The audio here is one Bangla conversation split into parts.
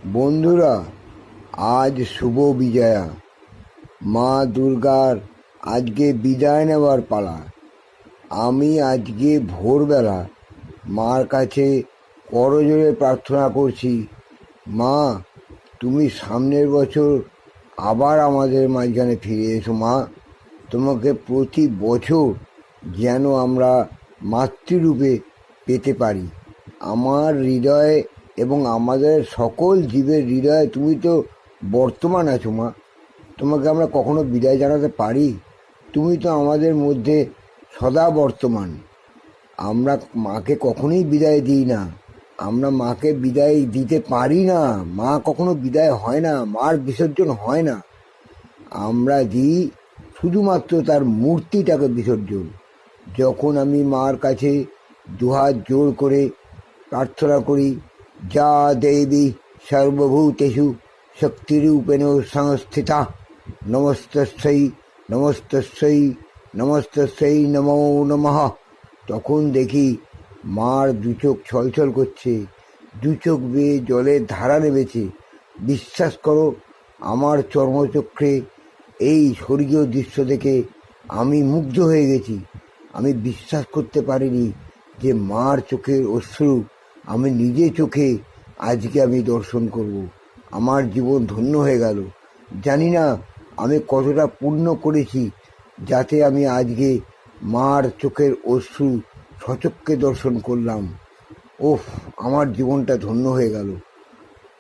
বন্ধুরা, আজ শুভ বিজয়া। মা দুর্গার আজকে বিদায় নেওয়ার পালা। আমি আজকে ভোরবেলা মার কাছে করজোড়ে প্রার্থনা করছি, মা তুমি সামনের বছর আবার আমাদের মাঝখানে ফিরে এসো। মা, তোমাকে প্রতি বছর যেন আমরা মাতৃরূপে পেতে পারি। আমার হৃদয়ে এবং আমাদের সকল জীবের হৃদয়ে তুমি তো বর্তমান আছো। মা, তোমাকে আমরা কখনো বিদায় জানাতে পারি? তুমি তো আমাদের মধ্যে সদা বর্তমান। আমরা মাকে কখনোই বিদায় দিই না, আমরা মাকে বিদায় দিতে পারি না। মা কখনো বিদায় হয় না, মার বিসর্জন হয় না। আমরা দিই শুধুমাত্র তার মূর্তিটাকে বিসর্জন। যখন আমি মার কাছে দুহাত জোর করে প্রার্থনা করি, যা দেবী সর্বভূতেষু শক্তিরূপেণ সংস্থিতা, নমস্তস্যৈ নমস্তস্যৈ নমস্তস্যৈ নমো নমঃ, তখন দেখি মার দু চোখ ছলছল করছে, দু চোখ বেয়ে জলের ধারা নেমেছে। বিশ্বাস করো, আমার চর্মচক্রে এই স্বর্গীয় দৃশ্য দেখে আমি মুগ্ধ হয়ে গেছি। আমি বিশ্বাস করতে পারিনি যে মার চোখের অশ্রু আমি নিজে চোখে আজকে আমি দর্শন করব। আমার জীবন ধন্য হয়ে গেল। জানি না আমি কতটা পুণ্য করেছি যাতে আমি আজকে মার চোখের অশ্রু সচক্ষে দর্শন করলাম। ওফ, আমার জীবনটা ধন্য হয়ে গেল।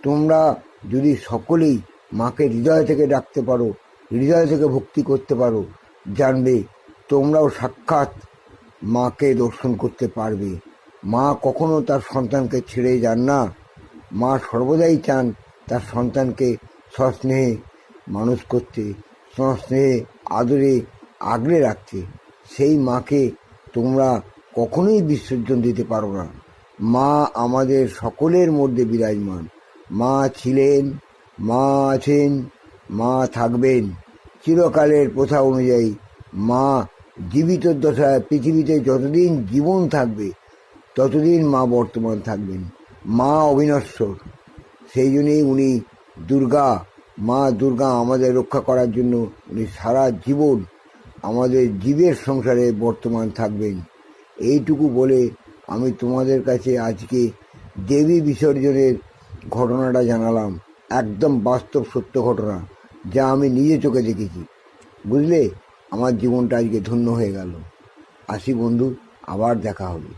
তোমরা যদি সকলেই মাকে হৃদয় থেকে ডাকতে পারো, হৃদয় থেকে ভক্তি করতে পারো, জানবে তোমরাও সাক্ষাৎ মাকে দর্শন করতে পারবে। মা কখনো তার সন্তানকে ছেড়ে যান না। মা সর্বদাই চান তার সন্তানকে সস্নেহে মানুষ করতে, সস্নেহে আদরে আগলে রাখতে। সেই মাকে তোমরা কখনোই বিসর্জন দিতে পারো না। মা আমাদের সকলের মধ্যে বিরাজমান। মা ছিলেন, মা আছেন, মা থাকবেন। চিরকালের প্রথা অনুযায়ী মা জীবিত দশায় পৃথিবীতে যতদিন জীবন থাকবে ততদিন মা বর্তমান থাকবেন। মা অবিনশ্বর। সেই জন্যই উনি দুর্গা, মা দুর্গা আমাদের রক্ষা করার জন্য উনি সারা জীবন আমাদের জীবের সংসারে বর্তমান থাকবেন। এইটুকু বলে আমি তোমাদের কাছে আজকে দেবী বিসর্জনের ঘটনাটা জানালাম। একদম বাস্তব সত্য ঘটনা, যা আমি নিজে চোখে দেখেছি। বুঝলে, আমার জীবনটা আজকে ধন্য হয়ে গেল। আসি বন্ধু, আবার দেখা হবে।